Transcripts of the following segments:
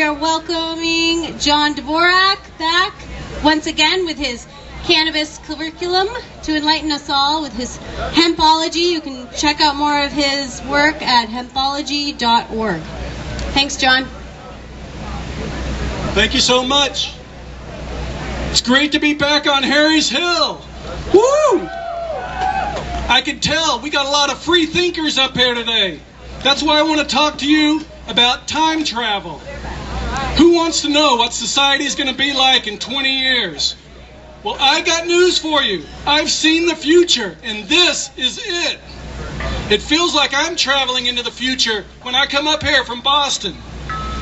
we are welcoming John Dvorak back once again with his cannabis curriculum to enlighten us all with his hempology. You can check out more of his work at hempology.org. Thanks, John. Thank you so much. It's great to be back on Harry's Hill. Woo! I can tell we got a lot of free thinkers up here today. That's why I want to talk to you about time travel. Who wants to know what society is going to be like in 20 years? Well, I got news for you. I've seen the future, and this is it. It feels like I'm traveling into the future when I come up here from Boston.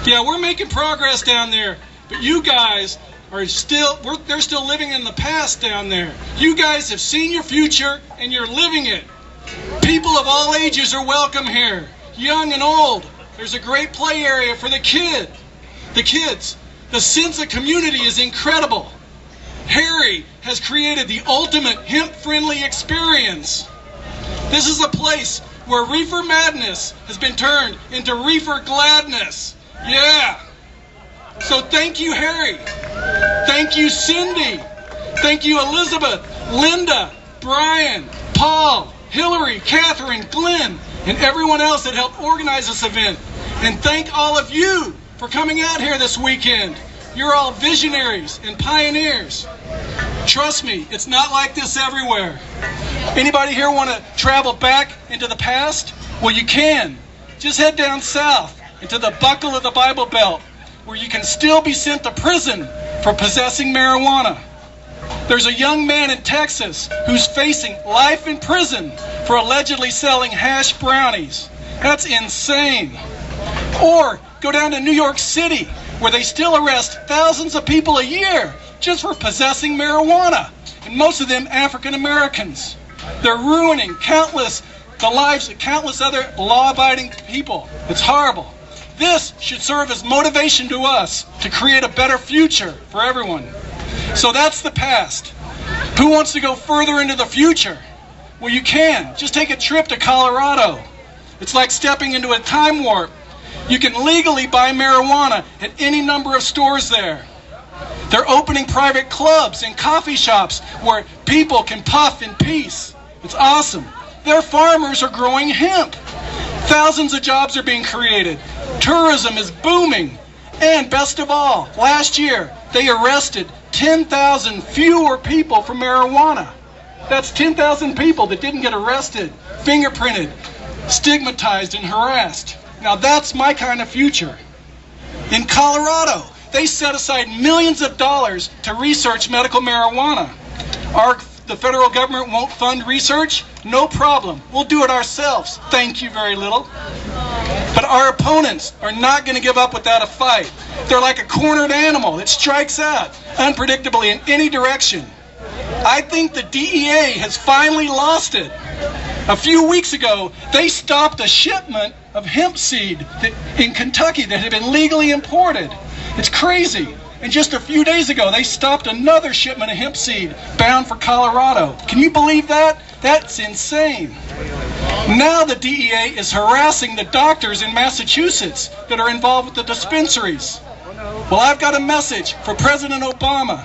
Yeah, we're making progress down there, but you guys are they're still living in the past down there. You guys have seen your future, and you're living it. People of all ages are welcome here, young and old. There's a great play area for the kids. The sense of community is incredible. Harry has created the ultimate hemp-friendly experience. This is a place where reefer madness has been turned into reefer gladness. Yeah. So thank you, Harry. Thank you, Cindy. Thank you, Elizabeth, Linda, Brian, Paul, Hillary, Catherine, Glenn, and everyone else that helped organize this event. And thank all of you for coming out here this weekend. You're all visionaries and pioneers. Trust me, it's not like this everywhere. Anybody here want to travel back into the past? Well, you can. Just head down south into the buckle of the Bible Belt, where you can still be sent to prison for possessing marijuana. There's a young man in Texas who's facing life in prison for allegedly selling hash brownies. That's insane. Or go down to New York City, where they still arrest thousands of people a year just for possessing marijuana, and most of them African Americans. They're ruining the lives of countless other law-abiding people. It's horrible. This should serve as motivation to us to create a better future for everyone. So that's the past. Who wants to go further into the future? Well, you can. Just take a trip to Colorado. It's like stepping into a time warp. You can legally buy marijuana at any number of stores there. They're opening private clubs and coffee shops where people can puff in peace. It's awesome. Their farmers are growing hemp. Thousands of jobs are being created. Tourism is booming. And best of all, last year they arrested 10,000 fewer people for marijuana. That's 10,000 people that didn't get arrested, fingerprinted, stigmatized, and harassed. Now that's my kind of future. In Colorado, they set aside millions of dollars to research medical marijuana. The federal government won't fund research? No problem. We'll do it ourselves. Thank you very little. But our opponents are not going to give up without a fight. They're like a cornered animal that strikes out unpredictably in any direction. I think the DEA has finally lost it. A few weeks ago, they stopped a shipment of hemp seed in Kentucky that had been legally imported. It's crazy. And just a few days ago, they stopped another shipment of hemp seed bound for Colorado. Can you believe that? That's insane. Now the DEA is harassing the doctors in Massachusetts that are involved with the dispensaries. Well, I've got a message for President Obama.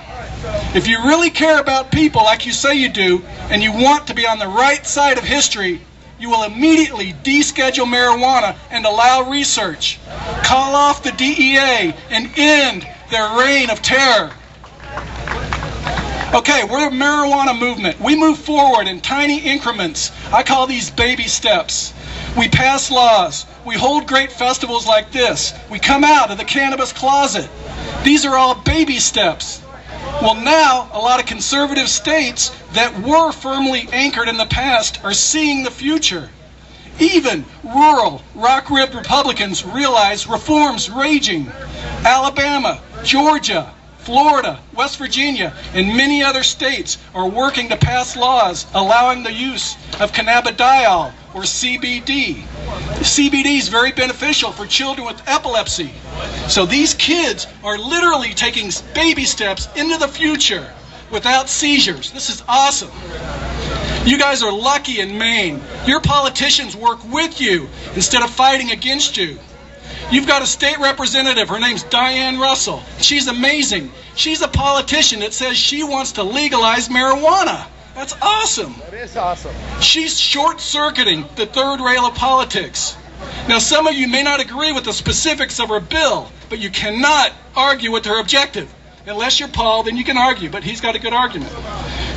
If you really care about people like you say you do, and you want to be on the right side of history, you will immediately deschedule marijuana and allow research. Call off the DEA and end their reign of terror. Okay, we're the marijuana movement. We move forward in tiny increments. I call these baby steps. We pass laws. We hold great festivals like this. We come out of the cannabis closet. These are all baby steps. Well, now a lot of conservative states that were firmly anchored in the past are seeing the future. Even rural, rock-ribbed Republicans realize reform's raging. Alabama, Georgia, Florida, West Virginia, and many other states are working to pass laws allowing the use of cannabidiol, or CBD. CBD is very beneficial for children with epilepsy. So these kids are literally taking baby steps into the future without seizures. This is awesome. You guys are lucky in Maine. Your politicians work with you instead of fighting against you. You've got a state representative. Her name's Diane Russell. She's amazing. She's a politician that says she wants to legalize marijuana. That's awesome. That is awesome. She's short-circuiting the third rail of politics. Now, some of you may not agree with the specifics of her bill, but you cannot argue with her objective. Unless you're Paul, then you can argue, but he's got a good argument.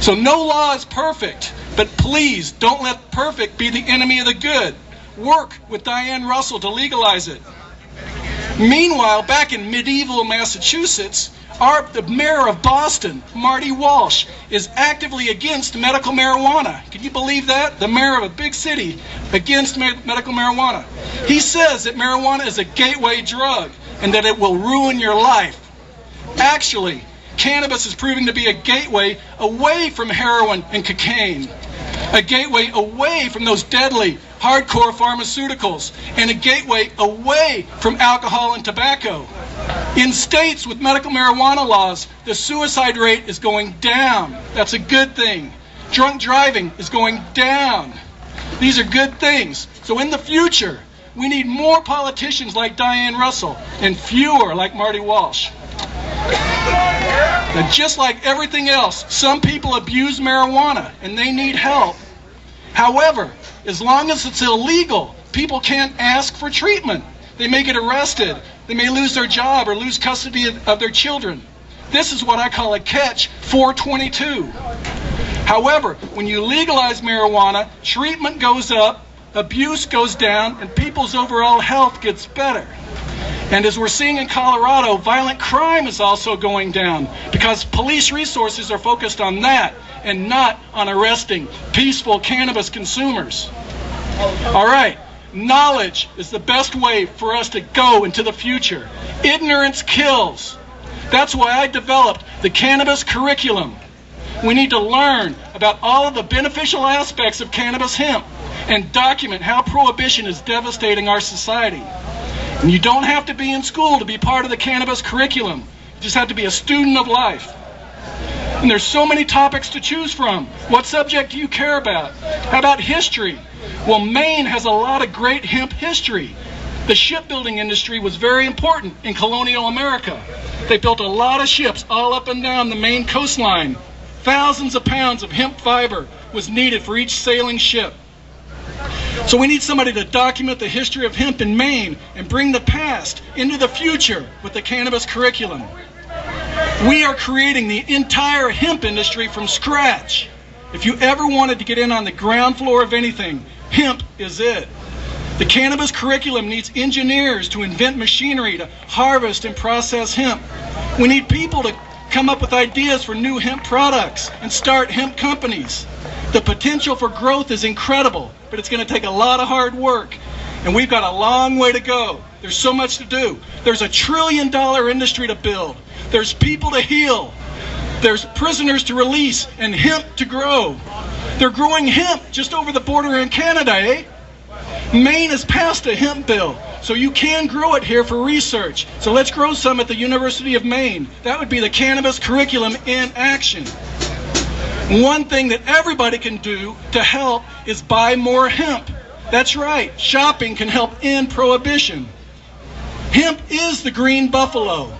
So no law is perfect, but please don't let perfect be the enemy of the good. Work with Diane Russell to legalize it. Meanwhile, back in medieval Massachusetts, the mayor of Boston, Marty Walsh, is actively against medical marijuana. Can you believe that? The mayor of a big city against medical marijuana. He says that marijuana is a gateway drug and that it will ruin your life. Actually, cannabis is proving to be a gateway away from heroin and cocaine, a gateway away from those deadly, hardcore pharmaceuticals, and a gateway away from alcohol and tobacco. In states with medical marijuana laws, the suicide rate is going down. That's a good thing. Drunk driving is going down. These are good things. So in the future, we need more politicians like Diane Russell and fewer like Marty Walsh. Now, just like everything else, some people abuse marijuana and they need help. However, as long as it's illegal, people can't ask for treatment. They may get arrested. They may lose their job or lose custody of their children. This is what I call a catch 422. However, when you legalize marijuana, treatment goes up, abuse goes down, and people's overall health gets better. And as we're seeing in Colorado, violent crime is also going down because police resources are focused on that and not on arresting peaceful cannabis consumers. All right, knowledge is the best way for us to go into the future. Ignorance kills. That's why I developed the cannabis curriculum. We need to learn about all of the beneficial aspects of cannabis hemp and document how prohibition is devastating our society. And you don't have to be in school to be part of the cannabis curriculum. You just have to be a student of life. And there's so many topics to choose from. What subject do you care about? How about history? Well, Maine has a lot of great hemp history. The shipbuilding industry was very important in colonial America. They built a lot of ships all up and down the Maine coastline. Thousands of pounds of hemp fiber was needed for each sailing ship. So we need somebody to document the history of hemp in Maine and bring the past into the future with the cannabis curriculum. We are creating the entire hemp industry from scratch. If you ever wanted to get in on the ground floor of anything, hemp is it. The cannabis curriculum needs engineers to invent machinery to harvest and process hemp. We need people to come up with ideas for new hemp products and start hemp companies. The potential for growth is incredible, but it's going to take a lot of hard work. And we've got a long way to go. There's so much to do. There's $1 trillion industry to build. There's people to heal. There's prisoners to release and hemp to grow. They're growing hemp just over the border in Canada, eh? Maine has passed a hemp bill, so you can grow it here for research. So let's grow some at the University of Maine. That would be the cannabis curriculum in action. One thing that everybody can do to help is buy more hemp. That's right, shopping can help end prohibition. Hemp is the green buffalo.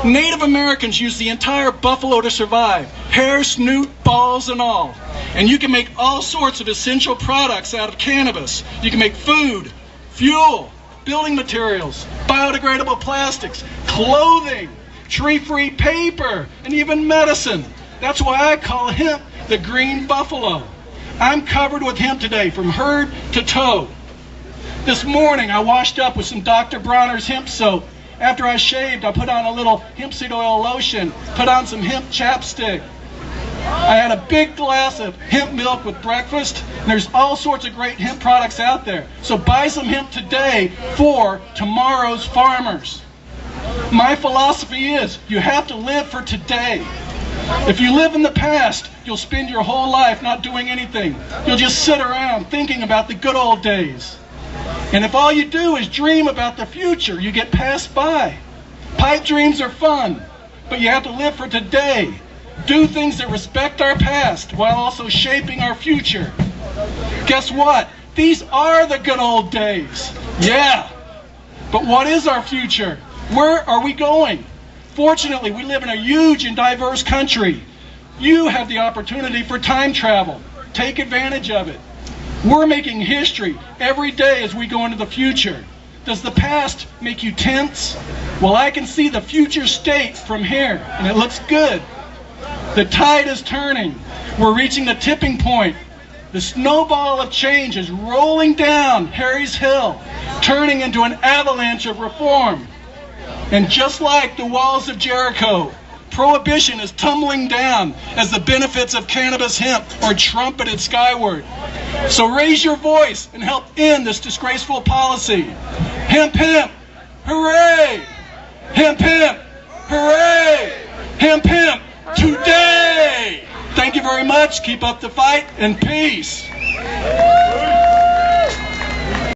Native Americans use the entire buffalo to survive, hair, snoot, balls, and all. And you can make all sorts of essential products out of cannabis. You can make food, fuel, building materials, biodegradable plastics, clothing, tree-free paper, and even medicine. That's why I call hemp the green buffalo. I'm covered with hemp today from head to toe. This morning I washed up with some Dr. Bronner's hemp soap. After I shaved, I put on a little hemp seed oil lotion, put on some hemp chapstick. I had a big glass of hemp milk with breakfast, and there's all sorts of great hemp products out there. So buy some hemp today for tomorrow's farmers. My philosophy is you have to live for today. If you live in the past, you'll spend your whole life not doing anything. You'll just sit around thinking about the good old days. And if all you do is dream about the future, you get passed by. Pipe dreams are fun, but you have to live for today. Do things that respect our past while also shaping our future. Guess what? These are the good old days. Yeah. But what is our future? Where are we going? Fortunately, we live in a huge and diverse country. You have the opportunity for time travel. Take advantage of it. We're making history every day as we go into the future. Does the past make you tense? Well, I can see the future state from here, and it looks good. The tide is turning. We're reaching the tipping point. The snowball of change is rolling down Harry's Hill, turning into an avalanche of reform. And just like the walls of Jericho, prohibition is tumbling down as the benefits of cannabis hemp are trumpeted skyward. So raise your voice and help end this disgraceful policy. Hemp, hemp, hooray! Hemp, hemp, hooray! Hemp, hemp, today! Thank you very much. Keep up the fight and peace.